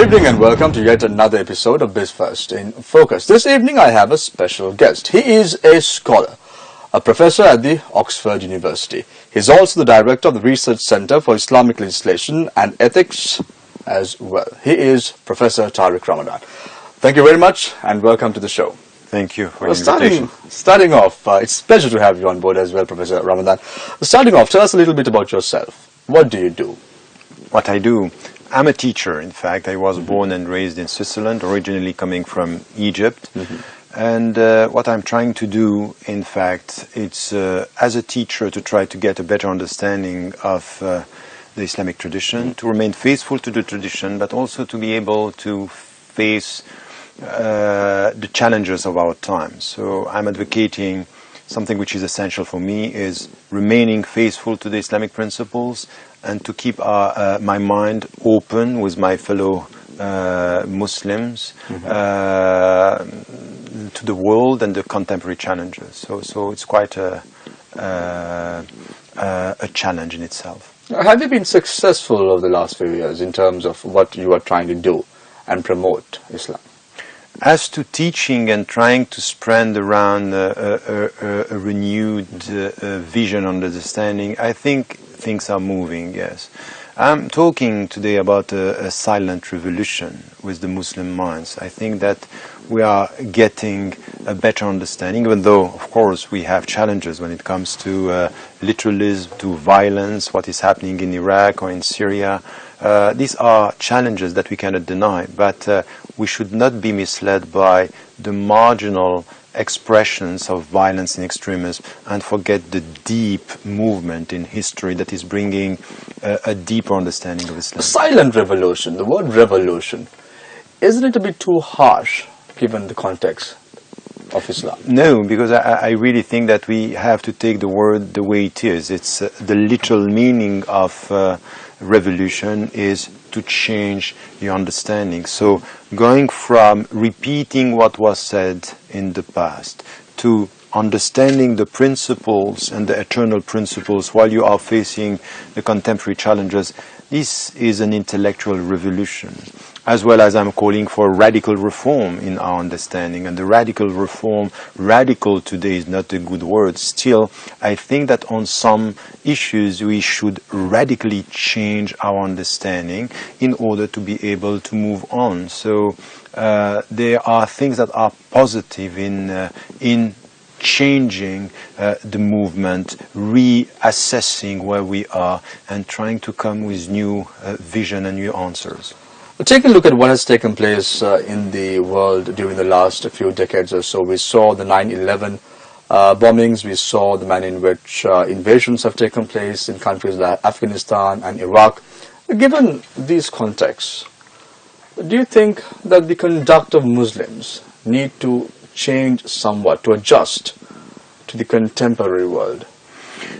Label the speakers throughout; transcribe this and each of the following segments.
Speaker 1: evening and welcome to yet another episode of BizFirst in Focus. This evening I have a special guest. He is a scholar, a professor at the Oxford University. He is also the director of the Research Center for Islamic Legislation and Ethics as well. He is Professor Tariq Ramadan. Thank you very much and welcome to the show.
Speaker 2: Thank you for the invitation.
Speaker 1: Starting off, it's a pleasure to have you on board as well, Professor Ramadan. Starting off, tell us a little bit about yourself. What do you do?
Speaker 2: What I do? I'm a teacher, in fact. I was born and raised in Switzerland, originally coming from Egypt. And what I'm trying to do, in fact, it's as a teacher to try to get a better understanding of the Islamic tradition, to remain faithful to the tradition, but also to be able to face the challenges of our time. So I'm advocating something which is essential for me, is remaining faithful to the Islamic principles and to keep my mind open with my fellow Muslims to the world and the contemporary challenges. So it's quite a challenge in itself.
Speaker 1: Have you been successful over the last few years in terms of what you are trying to do and promote Islam?
Speaker 2: As to teaching and trying to spread around a renewed vision and understanding, I think things are moving, yes. I'm talking today about a silent revolution with the Muslim minds. I think that we are getting a better understanding, even though, of course, we have challenges when it comes to literalism, to violence, what is happening in Iraq or in Syria. These are challenges that we cannot deny, but we should not be misled by the marginal expressions of violence and extremism and forget the deep movement in history that is bringing a deeper understanding of Islam.
Speaker 1: Silent revolution, the word revolution, isn't it a bit too harsh given the context of Islam?
Speaker 2: No, because I really think that we have to take the word the way it is. It's the literal meaning of revolution is to change your understanding. So going from repeating what was said in the past to understanding the principles and the eternal principles while you are facing the contemporary challenges, this is an intellectual revolution. As well as I'm calling for radical reform in our understanding. And the radical reform, radical today is not a good word. Still, I think that on some issues we should radically change our understanding in order to be able to move on. So there are things that are positive in changing the movement, reassessing where we are and trying to come with new vision and new answers.
Speaker 1: Take a look at what has taken place in the world during the last few decades or so. We saw the 9/11 bombings. We saw the manner in which invasions have taken place in countries like Afghanistan and Iraq. Given these contexts, do you think that the conduct of Muslims need to change somewhat, to adjust to the contemporary world?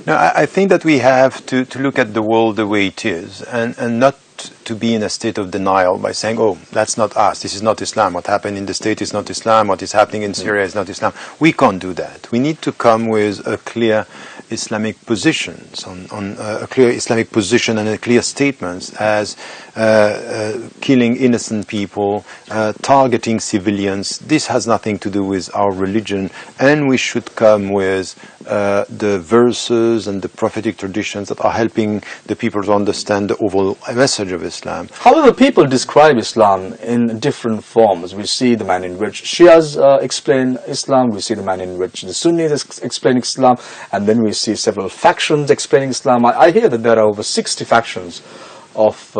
Speaker 2: No, I think that we have to look at the world the way it is and not to be in a state of denial by saying, oh, that's not us, this is not Islam, what happened in the state is not Islam, what is happening in Syria is not Islam. We can't do that. We need to come with a clear Islamic positions, on a clear Islamic position and a clear statements as killing innocent people, targeting civilians. This has nothing to do with our religion, and we should come with the verses and the prophetic traditions that are helping the people to understand the overall message of Islam.
Speaker 1: However, people describe Islam in different forms. We see the manner in which Shias explain Islam, we see the manner in which the Sunnis explain Islam, and then we see several factions explaining Islam. I hear that there are over 60 factions of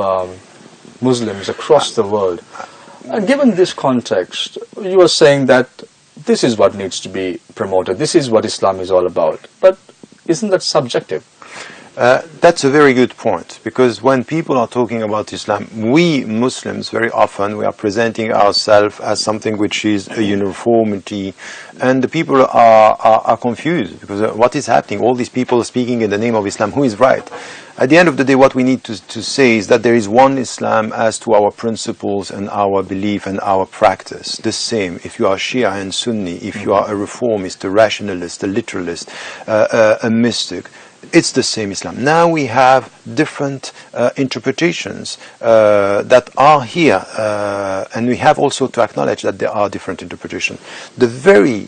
Speaker 1: Muslims across the world. And given this context, you are saying that this is what needs to be promoted, this is what Islam is all about. But isn't that subjective?
Speaker 2: That's a very good point, because when people are talking about Islam, we Muslims very often we are presenting ourselves as something which is a uniformity, and the people are confused because what is happening? All these people speaking in the name of Islam, who is right? At the end of the day, what we need to say is that there is one Islam as to our principles and our belief and our practice. The same if you are Shia and Sunni, if you are a reformist, a rationalist, a literalist, a mystic. it's the same Islam. Now we have different interpretations that are here, and we have also to acknowledge that there are different interpretations. The very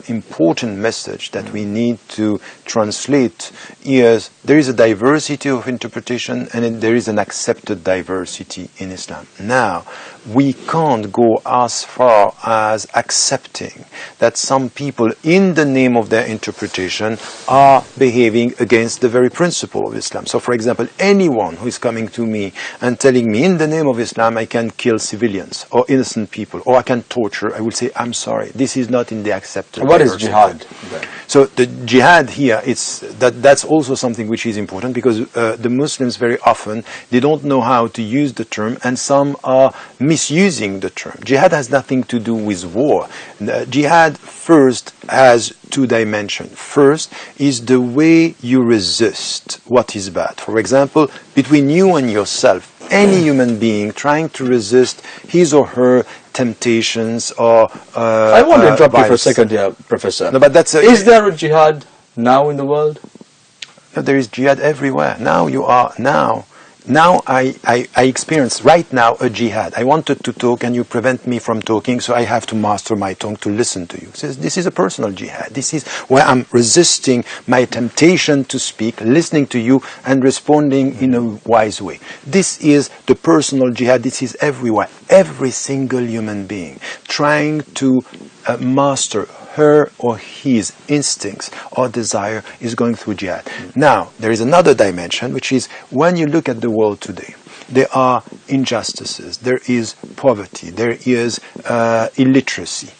Speaker 2: important message that we need to translate is there is a diversity of interpretation and there is an accepted diversity in Islam. Now, we can't go as far as accepting that some people in the name of their interpretation are behaving against the very principle of Islam. So for example, anyone who is coming to me and telling me in the name of Islam I can kill civilians or innocent people or I can torture, I will say, I'm sorry, this is not in the accepted.
Speaker 1: What is jihad then?
Speaker 2: So the jihad here, that's also something which is important because the Muslims very often, they don't know how to use the term and some are misusing the term. Jihad has nothing to do with war. Jihad first has two dimensions. First is the way you resist what is bad. For example, between you and yourself, any human being trying to resist his or her temptations or
Speaker 1: I want to interrupt you for a second here, Professor.
Speaker 2: No, but that's
Speaker 1: is there a jihad now in the world?
Speaker 2: No, there is jihad everywhere. Now I experience right now a jihad. I wanted to talk and you prevent me from talking, so I have to master my tongue to listen to you. So this is a personal jihad. This is where I'm resisting my temptation to speak, listening to you and responding in a wise way. This is the personal jihad. This is everywhere. Every single human being trying to master her or his instincts or desire is going through jihad. Now, there is another dimension, which is when you look at the world today, there are injustices, there is poverty, there is illiteracy.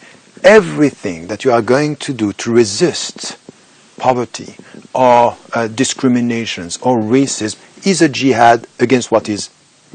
Speaker 2: Everything that you are going to do to resist poverty or discriminations or racism is a jihad against what is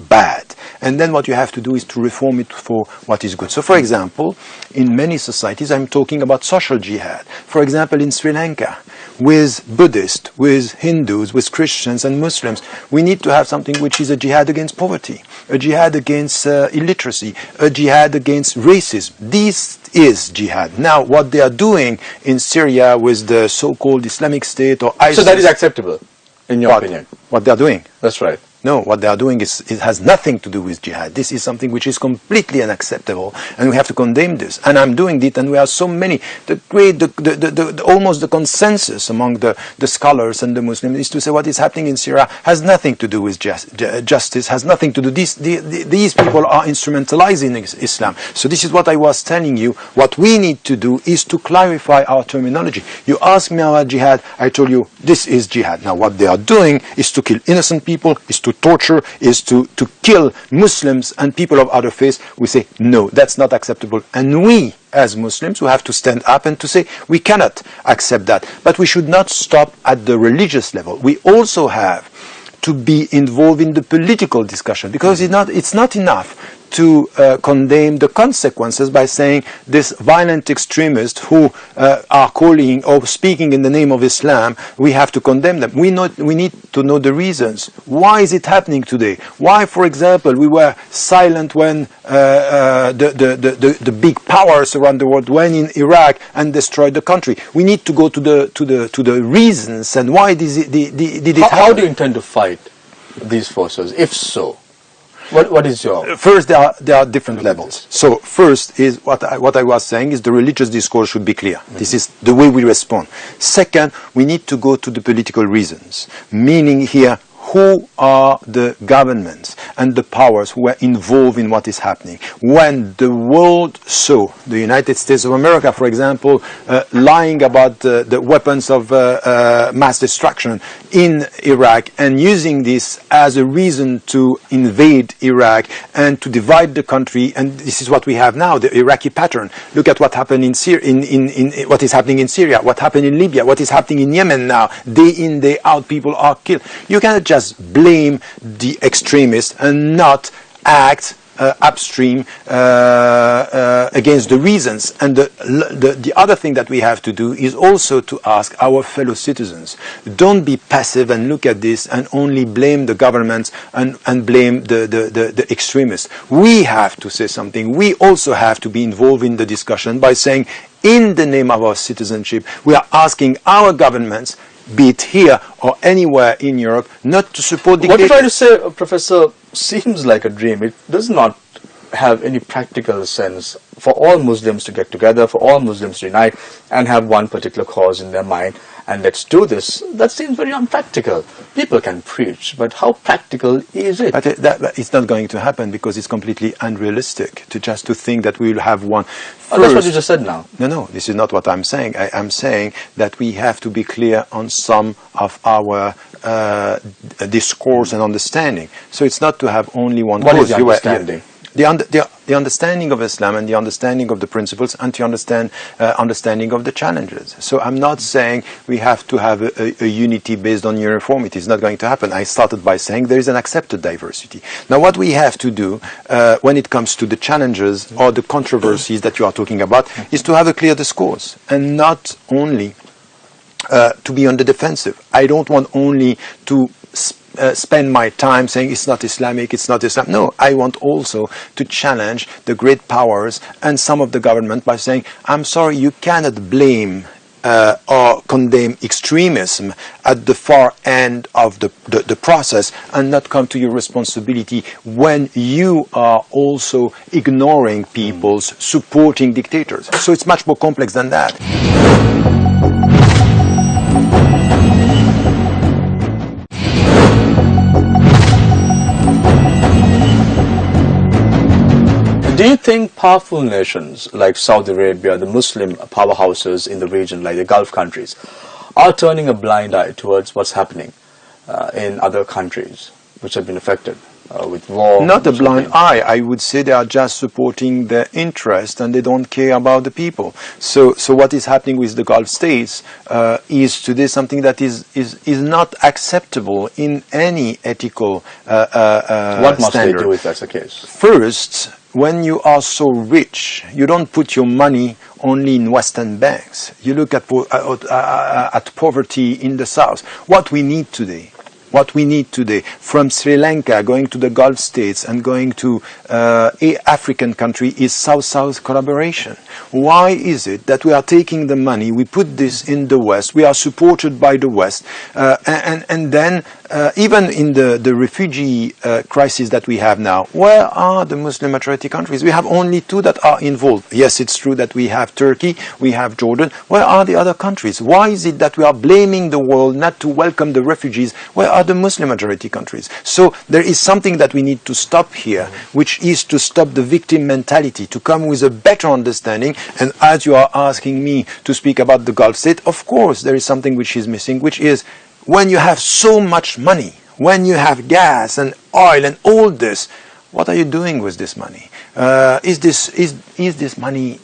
Speaker 2: bad. And then what you have to do is to reform it for what is good. So for example, in many societies, I'm talking about social jihad. For example, in Sri Lanka, with Buddhists, with Hindus, with Christians and Muslims, we need to have something which is a jihad against poverty, a jihad against illiteracy, a jihad against racism. This is jihad. Now, what they are doing in Syria with the so-called Islamic State or ISIS...
Speaker 1: So that is acceptable, in your opinion?
Speaker 2: What they are doing?
Speaker 1: That's right.
Speaker 2: No, what they are doing is, it has nothing to do with jihad. This is something which is completely unacceptable, and we have to condemn this. And I'm doing it, and we are so many. Almost the consensus among the scholars and the Muslims is to say what is happening in Syria has nothing to do with justice, has nothing to do. These people are instrumentalizing Islam. So this is what I was telling you. What we need to do is to clarify our terminology. You ask me about jihad, I told you this is jihad. Now what they are doing is to kill innocent people, is to torture, is to kill Muslims and people of other faiths. We say, no, that's not acceptable. And we, as Muslims, we have to stand up and to say, we cannot accept that. But we should not stop at the religious level. We also have to be involved in the political discussion, because it's not enough to condemn the consequences by saying this violent extremists who are calling or speaking in the name of Islam, we have to condemn them. We need to know the reasons. Why is it happening today? Why, for example, we were silent when the big powers around the world went in Iraq and destroyed the country? We need to go to the reasons and why did it happen.
Speaker 1: How do you intend to fight these forces, if so? What is your...
Speaker 2: First, there are different levels. So first is what I was saying is the religious discourse should be clear. This is the way we respond. Second, we need to go to the political reasons, meaning here, who are the governments and the powers who are involved in what is happening? When the world saw the United States of America, for example, lying about the weapons of mass destruction in Iraq and using this as a reason to invade Iraq and to divide the country, and this is what we have now, the Iraqi pattern. Look at what happened in Syria, in what is happening in Syria, what happened in Libya, what is happening in Yemen now. Day in, day out, people are killed. You cannot just blame the extremists and not act upstream against the reasons. And the other thing that we have to do is also to ask our fellow citizens, don't be passive and look at this and only blame the governments and blame the extremists. We have to say something. We also have to be involved in the discussion by saying, in the name of our citizenship, we are asking our governments, be it here or anywhere in Europe, not to support
Speaker 1: What you're
Speaker 2: dictators.
Speaker 1: trying to say, Professor, seems like a dream. It does not have any practical sense for all Muslims to get together, for all Muslims to unite and have one particular cause in their mind, and let's do this. That seems very unpractical. People can preach, but how practical is it?
Speaker 2: But it's not going to happen because it's completely unrealistic to think that we will have one.
Speaker 1: Oh, that's what you just said now.
Speaker 2: No, this is not what I'm saying. I'm saying that we have to be clear on some of our discourse and understanding. So it's not to have only one
Speaker 1: What
Speaker 2: cause.
Speaker 1: is the understanding?
Speaker 2: The understanding of Islam and the understanding of the principles and the understanding of the challenges. So I'm not saying we have to have a unity based on uniformity. It's not going to happen. I started by saying there is an accepted diversity. Now what we have to do when it comes to the challenges or the controversies that you are talking about is to have a clear discourse and not only to be on the defensive. I don't want only to spend my time saying it's not Islamic, it's not Islam. No, I want also to challenge the great powers and some of the government by saying, I'm sorry, you cannot blame or condemn extremism at the far end of the process and not come to your responsibility when you are also ignoring people's supporting dictators. So it's much more complex than that.
Speaker 1: Do you think powerful nations like Saudi Arabia, the Muslim powerhouses in the region like the Gulf countries, are turning a blind eye towards what's happening in other countries which have been affected with war?
Speaker 2: Not a blind eye. I would say they are just supporting their interest and they don't care about the people. So what is happening with the Gulf states is today something that is not acceptable in any ethical
Speaker 1: What must
Speaker 2: standard.
Speaker 1: they do if that's the case?
Speaker 2: First, when you are so rich, you don't put your money only in Western banks. You look at poverty in the South. What we need today, from Sri Lanka going to the Gulf states and going to African country, is South-South collaboration. Why is it that we are taking the money, we put this in the West, we are supported by the West, and then even in the refugee crisis that we have now, where are the Muslim majority countries? We have only two that are involved. Yes, it's true that we have Turkey, we have Jordan. Where are the other countries? Why is it that we are blaming the world not to welcome the refugees? Where are the Muslim majority countries? So there is something that we need to stop here, which is to stop the victim mentality, to come with a better understanding. And as you are asking me to speak about the Gulf state, of course there is something which is missing, which is when you have so much money, when you have gas and oil and all this, what are you doing with this money? Is this money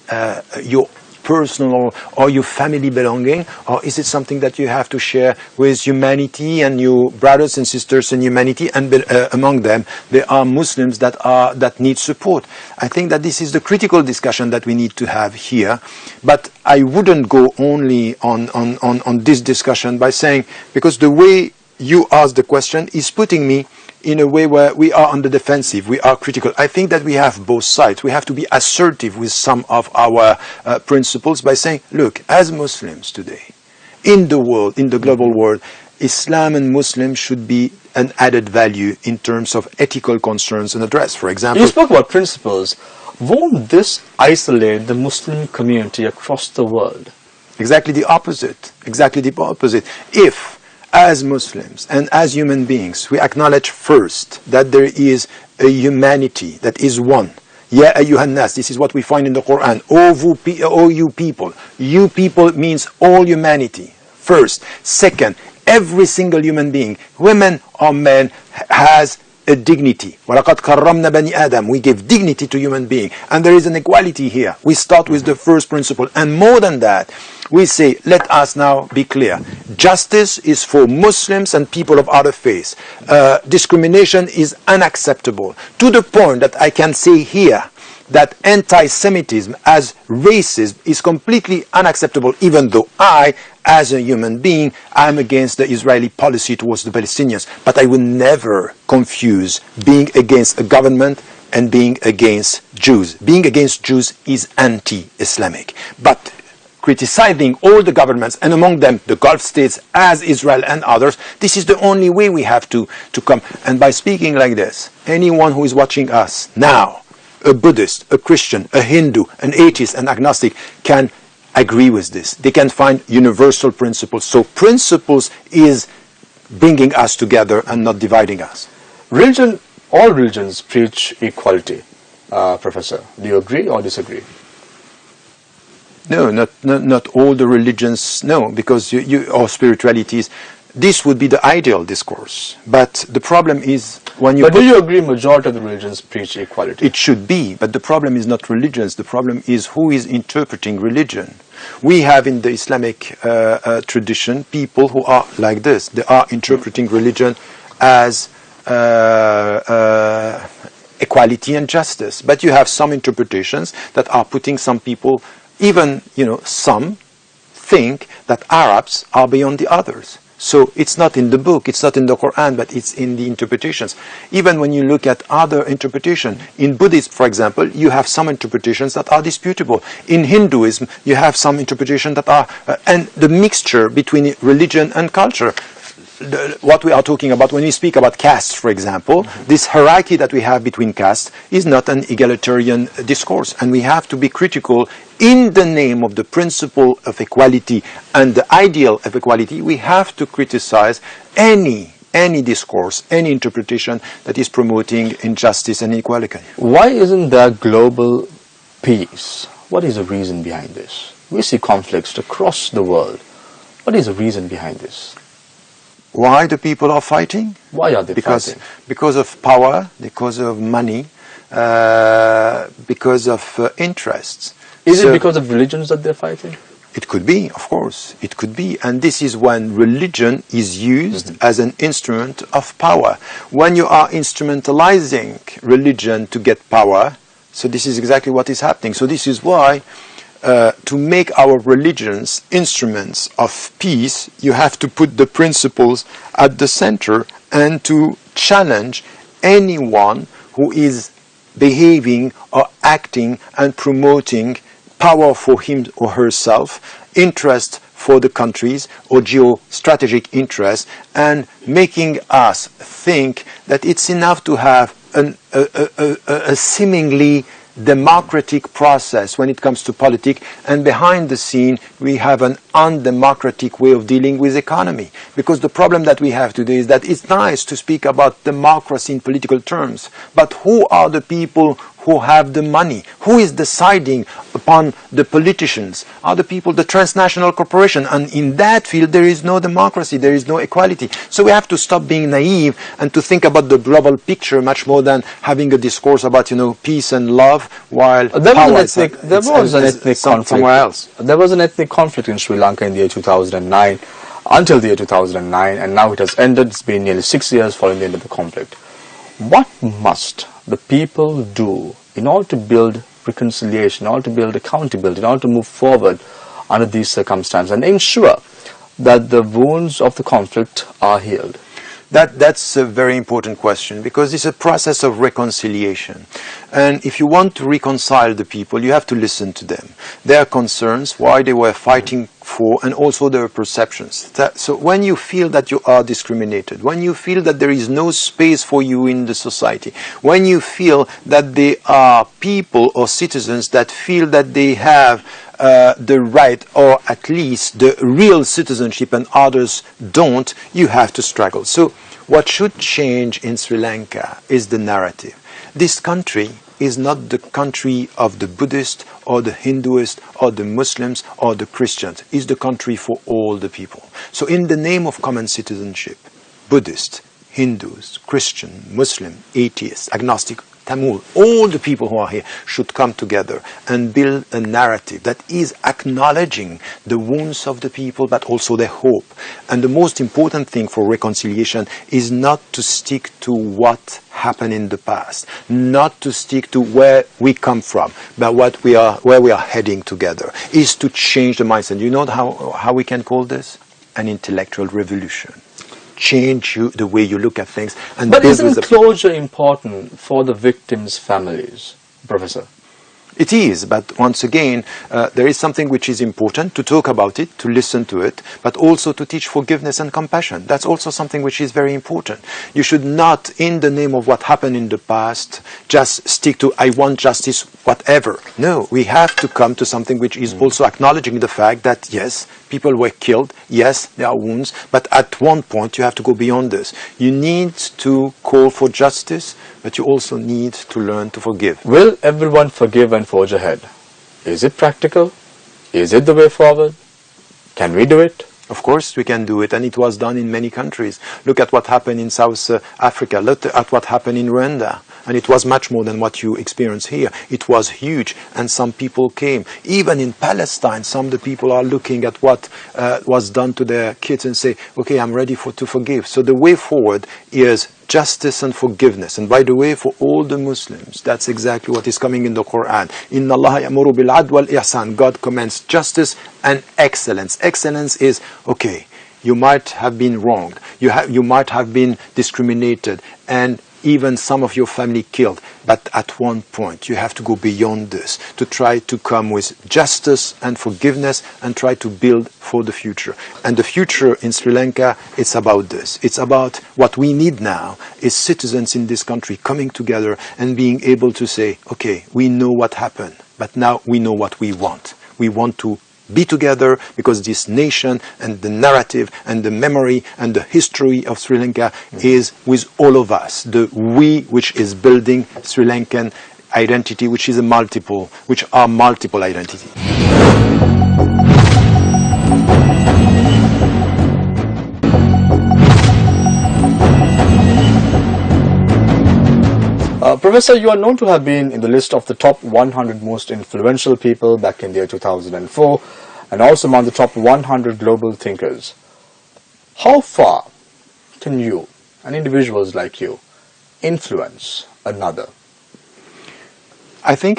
Speaker 2: your personal or your family belonging, or is it something that you have to share with humanity and your brothers and sisters in humanity, and among them there are Muslims that need support? I think that this is the critical discussion that we need to have here, but I wouldn't go only on this discussion by saying, because the way you ask the question is putting me in a way where we are on the defensive, we are critical. I think that we have both sides. We have to be assertive with some of our principles by saying, look, as Muslims today, in the world, in the global world, Islam and Muslims should be an added value in terms of ethical concerns and address. For example,
Speaker 1: you spoke about principles. Won't this isolate the Muslim community across the world?
Speaker 2: Exactly the opposite. Exactly the opposite. If as Muslims and as human beings, we acknowledge first that there is a humanity that is one. Ya ayyuhan nas, this is what we find in the Quran. O you people. You people means all humanity. First. Second, every single human being, women or men, has a dignity. وَلَقَدْ كَرَّمْنَا بَنِي آدَمَ. We give dignity to human being. And there is an equality here. We start with the first principle. And more than that, we say, let us now be clear. Justice is for Muslims and people of other faiths. Discrimination is unacceptable. To the point that I can say here that anti-Semitism as racism is completely unacceptable, even though I, as a human being, I'm against the Israeli policy towards the Palestinians. But I will never confuse being against a government and being against Jews. Being against Jews is anti-Islamic. But criticizing all the governments, and among them the Gulf states as Israel and others, this is the only way we have to come. And by speaking like this, anyone who is watching us now, a Buddhist, a Christian, a Hindu, an atheist, an agnostic, can agree with this. They can find universal principles. So principles is bringing us together and not dividing us.
Speaker 1: All religions preach equality, Professor. Do you agree or disagree?
Speaker 2: No, not all the religions, no, because or spiritualities, this would be the ideal discourse. But the problem is when you...
Speaker 1: But do you agree majority of the religions preach equality?
Speaker 2: It should be, but the problem is not religions. The problem is who is interpreting religion. We have in the Islamic tradition people who are like this. They are interpreting religion as equality and justice. But you have some interpretations that are putting some people, even, some think that Arabs are beyond the others. So it's not in the book, it's not in the Quran, but it's in the interpretations. Even when you look at other interpretation, in Buddhism, for example, you have some interpretations that are disputable. In Hinduism, you have some interpretations that are, and the mixture between religion and culture. What we are talking about when we speak about castes, for example, this hierarchy that we have between castes is not an egalitarian discourse, and we have to be critical in the name of the principle of equality and the ideal of equality. We have to criticize any discourse, any interpretation that is promoting injustice and inequality.
Speaker 1: Why isn't there global peace? What is the reason behind this? We see conflicts across the world. What is the reason behind this?
Speaker 2: Why the people are fighting?
Speaker 1: Why are they fighting?
Speaker 2: Because of power, because of money, because of interests.
Speaker 1: Is it because of religions that they're fighting?
Speaker 2: It could be, of course. It could be. And this is when religion is used as an instrument of power. When you are instrumentalizing religion to get power, so this is exactly what is happening. So this is why to make our religions instruments of peace, you have to put the principles at the center and to challenge anyone who is behaving or acting and promoting power for him or herself, interest for the countries or geostrategic interests, and making us think that it's enough to have a seemingly democratic process when it comes to politics, and behind the scene we have an undemocratic way of dealing with economy. Because the problem that we have today is that it's nice to speak about democracy in political terms, but who are the people who have the money? Who is deciding upon the politicians? Are the people, the transnational corporation? And in that field there is no democracy, there is no equality. So we have to stop being naive and to think about the global picture much more than having a discourse about, peace and love, while
Speaker 1: there was an ethnic conflict
Speaker 2: somewhere else.
Speaker 1: There was an ethnic conflict in Sri Lanka in the year 2009, until the year 2009, and now it has ended. It's been nearly 6 years following the end of the conflict. What must the people do in order to build reconciliation, in order to build accountability, in order to move forward under these circumstances and ensure that the wounds of the conflict are healed?
Speaker 2: That's a very important question, because it's a process of reconciliation. And if you want to reconcile the people, you have to listen to them. Their concerns, why they were fighting for, and also their perceptions. So when you feel that you are discriminated, when you feel that there is no space for you in the society, when you feel that there are people or citizens that feel that they have the right, or at least the real citizenship, and others don't, you have to struggle. So what should change in Sri Lanka is the narrative. This country is not the country of the Buddhist or the Hinduist or the Muslims or the Christians. It's the country for all the people. So in the name of common citizenship, Buddhist, Hindus, Christian, Muslim, atheist, agnostic, Tamil, all the people who are here should come together and build a narrative that is acknowledging the wounds of the people, but also their hope. And the most important thing for reconciliation is not to stick to what happened in the past, not to stick to where we come from, but where we are heading together, is to change the mindset. You know how we can call this? An intellectual revolution. Change the way you look at things. And
Speaker 1: but isn't closure important for the victims' families, Professor?
Speaker 2: It is, but once again, there is something which is important, to talk about it, to listen to it, but also to teach forgiveness and compassion. That's also something which is very important. You should not, in the name of what happened in the past, just stick to, I want justice, whatever. No, we have to come to something which is also acknowledging the fact that, yes, people were killed, yes, there are wounds, but at one point you have to go beyond this. You need to call for justice, but you also need to learn to forgive.
Speaker 1: Will everyone forgive and forge ahead? Is it practical? Is it the way forward? Can we do it?
Speaker 2: Of course we can do it, and it was done in many countries. Look at what happened in South Africa. Look at what happened in Rwanda. And it was much more than what you experience here. It was huge, and some people came. Even in Palestine, some of the people are looking at what was done to their kids and say, okay, I'm ready to forgive. So the way forward is justice and forgiveness. And by the way, for all the Muslims, that's exactly what is coming in the Quran. Inna Allah ya'muru bil 'adl wal ihsan. God commands justice and excellence. Excellence is, okay, you might have been wronged. You might have been discriminated, and even some of your family killed. But at one point, you have to go beyond this to try to come with justice and forgiveness and try to build for the future. And the future in Sri Lanka, it's about this. It's about what we need now is citizens in this country coming together and being able to say, okay, we know what happened, but now we know what we want. We want to be together because this nation and the narrative and the memory and the history of Sri Lanka is with all of us. The we, which is building Sri Lankan identity, which are multiple identity.
Speaker 1: Professor, you are known to have been in the list of the top 100 most influential people back in the year 2004, and also among the top 100 global thinkers. How far can you, and individuals like you, influence another?
Speaker 2: I think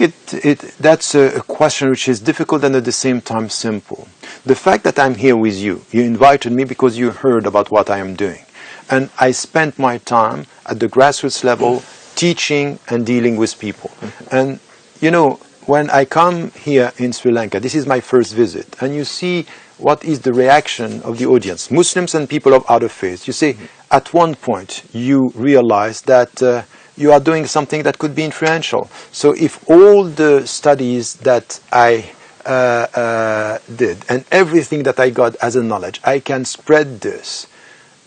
Speaker 2: that's a question which is difficult and at the same time simple. The fact that I'm here with you, you invited me because you heard about what I am doing. And I spent my time at the grassroots level teaching and dealing with people. And, you know, when I come here in Sri Lanka, this is my first visit, and you see what is the reaction of the audience, Muslims and people of other faiths. You say, at one point, you realize that you are doing something that could be influential. So if all the studies that I did and everything that I got as a knowledge, I can spread this,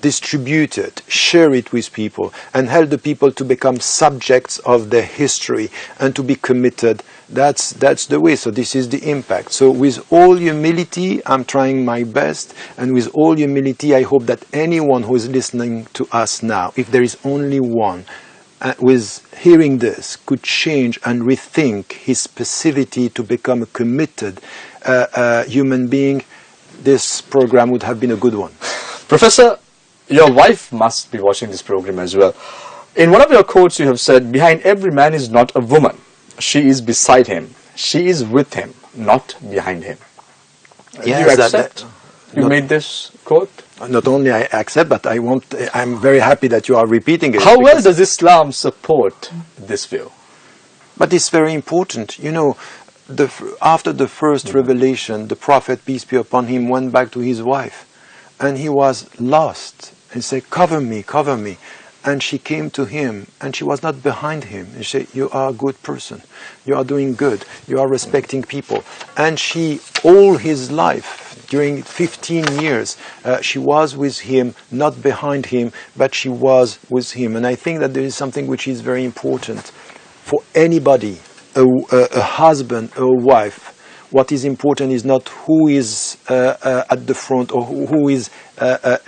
Speaker 2: distribute it, share it with people, and help the people to become subjects of their history and to be committed, that's the way. So this is the impact. So with all humility, I'm trying my best, and with all humility, I hope that anyone who is listening to us now, if there is only one, with hearing this, could change and rethink his passivity to become a committed human being, this program would have been a good one.
Speaker 1: Professor, your wife must be watching this program as well. In one of your quotes, you have said, behind every man is not a woman. She is beside him. She is with him, not behind him.
Speaker 2: Yes,
Speaker 1: do you accept? You made this quote?
Speaker 2: Not only I accept, but I'm very happy that you are repeating it.
Speaker 1: How well does Islam support this view?
Speaker 2: But it's very important. You know, after the first revelation, the Prophet, peace be upon him, went back to his wife. And he was lost. He said, cover me, cover me. And she came to him, and she was not behind him. And she said, you are a good person. You are doing good. You are respecting people. And she, all his life, during 15 years, she was with him, not behind him, but she was with him. And I think that there is something which is very important for anybody, a husband, a wife. What is important is not who is at the front or who is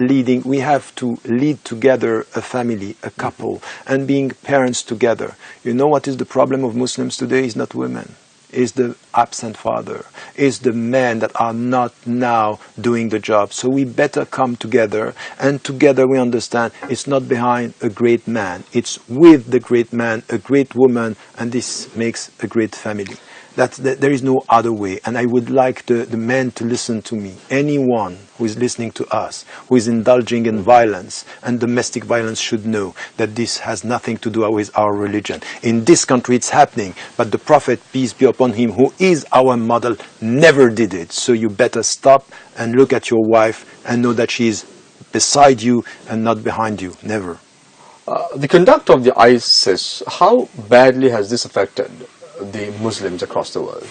Speaker 2: leading. We have to lead together a family, a couple, and being parents together. You know what is the problem of Muslims today is not women. Is the absent father, is the men that are not now doing the job. So we better come together, and together we understand it's not behind a great man, it's with the great man, a great woman, and this makes a great family. that there is no other way. And I would like the men to listen to me. Anyone who is listening to us, who is indulging in violence and domestic violence, should know that this has nothing to do with our religion. In this country it's happening, but the Prophet, peace be upon him, who is our model, never did it. So you better stop and look at your wife and know that she is beside you and not behind you. Never.
Speaker 1: The conduct of the ISIS, how badly has this affected the Muslims across the world?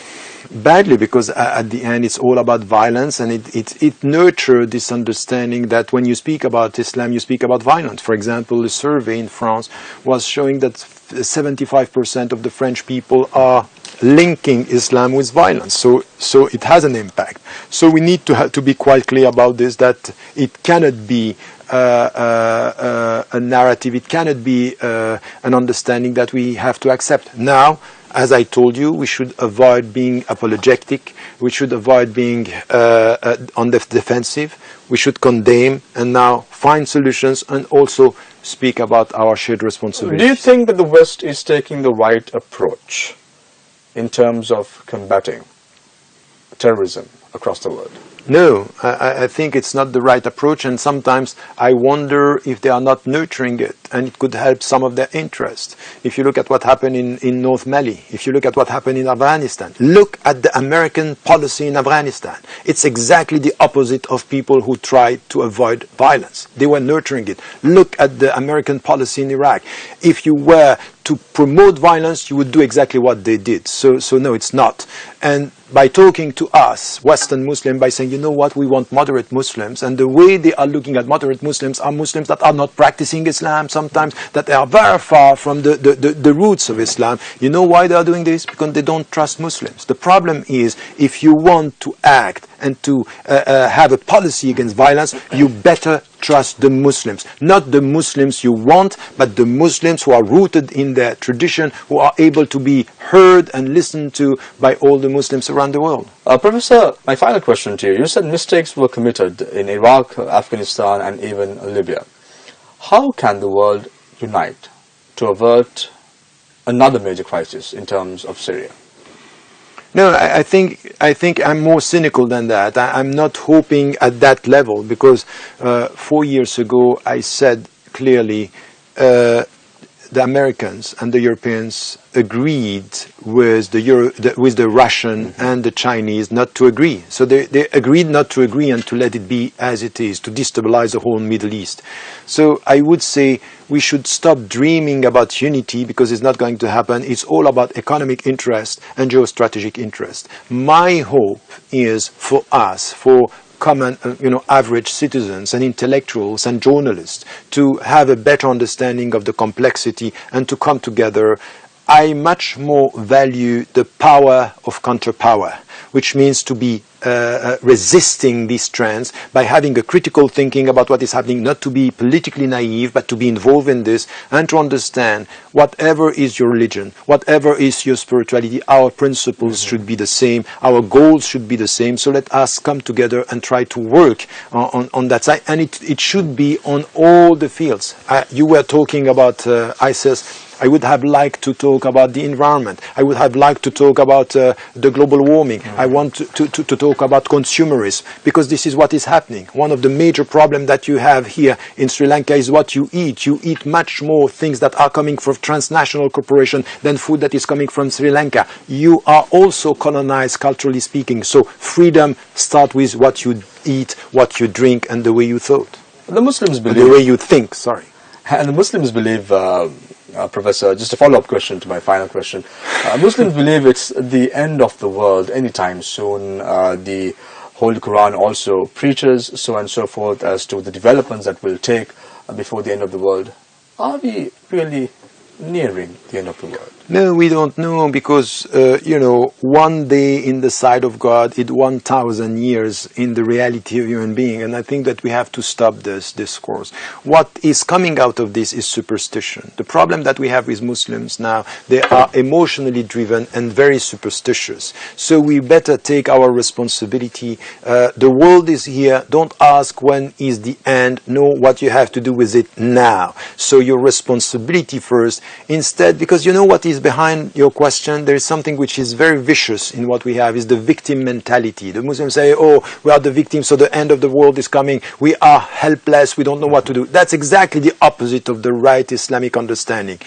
Speaker 2: Badly, because at the end it's all about violence, and it nurtured this understanding that when you speak about Islam, you speak about violence. For example, a survey in France was showing that 75% of the French people are linking Islam with violence. So it has an impact. So we need to be quite clear about this, that it cannot be a narrative, it cannot be an understanding that we have to accept. Now, as I told you, we should avoid being apologetic, we should avoid being on the defensive, we should condemn and now find solutions and also speak about our shared responsibility.
Speaker 1: Do you think that the West is taking the right approach in terms of combating terrorism across the world?
Speaker 2: No, I think it's not the right approach, and sometimes I wonder if they are not nurturing it, and it could help some of their interest. If you look at what happened in North Mali, if you look at what happened in Afghanistan, look at the American policy in Afghanistan. It's exactly the opposite of people who tried to avoid violence. They were nurturing it. Look at the American policy in Iraq. If you were to promote violence, you would do exactly what they did. So no, it's not. And by talking to us, Western Muslims, by saying, you know what, we want moderate Muslims, and the way they are looking at moderate Muslims are Muslims that are not practicing Islam, sometimes that are very far from the roots of Islam. You know why they are doing this? Because they don't trust Muslims. The problem is, if you want to act and to have a policy against violence, you better trust the Muslims. Not the Muslims you want, but the Muslims who are rooted in their tradition, who are able to be heard and listened to by all the Muslims around the world.
Speaker 1: Professor, my final question to you. You said mistakes were committed in Iraq, Afghanistan, and even Libya. How can the world unite to avert another major crisis in terms of Syria?
Speaker 2: No, I think I'm more cynical than that. I'm not hoping at that level, because 4 years ago I said clearly the Americans and the Europeans agreed with the Russian and the Chinese not to agree. So they agreed not to agree and to let it be as it is, to destabilize the whole Middle East. So I would say we should stop dreaming about unity, because it's not going to happen. It's all about economic interest and geostrategic interest. My hope is for us, for common, average citizens and intellectuals and journalists, to have a better understanding of the complexity and to come together. I much more value the power of counterpower, which means to be resisting these trends by having a critical thinking about what is happening, not to be politically naive, but to be involved in this and to understand whatever is your religion, whatever is your spirituality, our principles should be the same, our goals should be the same. So let us come together and try to work on that side. And it should be on all the fields. You were talking about ISIS. I would have liked to talk about the environment. I would have liked to talk about the global warming. I want to talk about consumerism, because this is what is happening. One of the major problems that you have here in Sri Lanka is what you eat. You eat much more things that are coming from transnational corporation than food that is coming from Sri Lanka. You are also colonized, culturally speaking. So freedom starts with what you eat, what you drink, and the way you thought.
Speaker 1: The Muslims believe...
Speaker 2: The way you think, sorry.
Speaker 1: And the Muslims believe... Professor, just a follow-up question to my final question. Muslims believe it's the end of the world anytime soon. The Holy Quran also preaches so and so forth as to the developments that will take before the end of the world. Are we really nearing the end of the world?
Speaker 2: No, we don't know, because, one day in the sight of God is 1,000 years in the reality of human being. And I think that we have to stop this discourse. What is coming out of this is superstition. The problem that we have with Muslims now, they are emotionally driven and very superstitious. So we better take our responsibility. The world is here. Don't ask when is the end. Know what you have to do with it now. So your responsibility first Instead, because you know what is behind your question, there is something which is very vicious in what we have, is the victim mentality. The Muslims say, oh, we are the victims, so the end of the world is coming, we are helpless, we don't know what to do. That's exactly the opposite of the right Islamic understanding.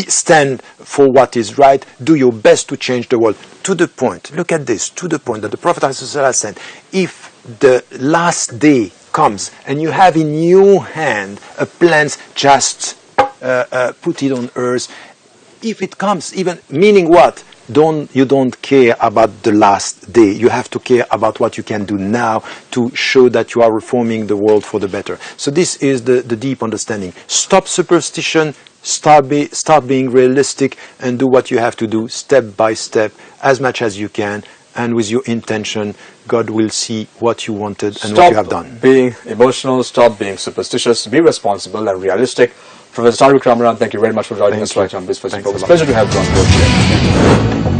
Speaker 2: Stand for what is right, do your best to change the world. To the point, look at this, to the point that the Prophet ﷺ said, if the last day comes and you have in your hand a plant, just put it on earth. If it comes, even meaning what? You don't care about the last day. You have to care about what you can do now to show that you are reforming the world for the better. So this is the deep understanding. Stop superstition, start being realistic, and do what you have to do step by step, as much as you can. And with your intention, God will see what you wanted and what you have done.
Speaker 1: Stop being emotional, stop being superstitious, be responsible and realistic. Professor Tariq Ramadan, thank you very much for joining us right on this. It's a pleasure to have you on board.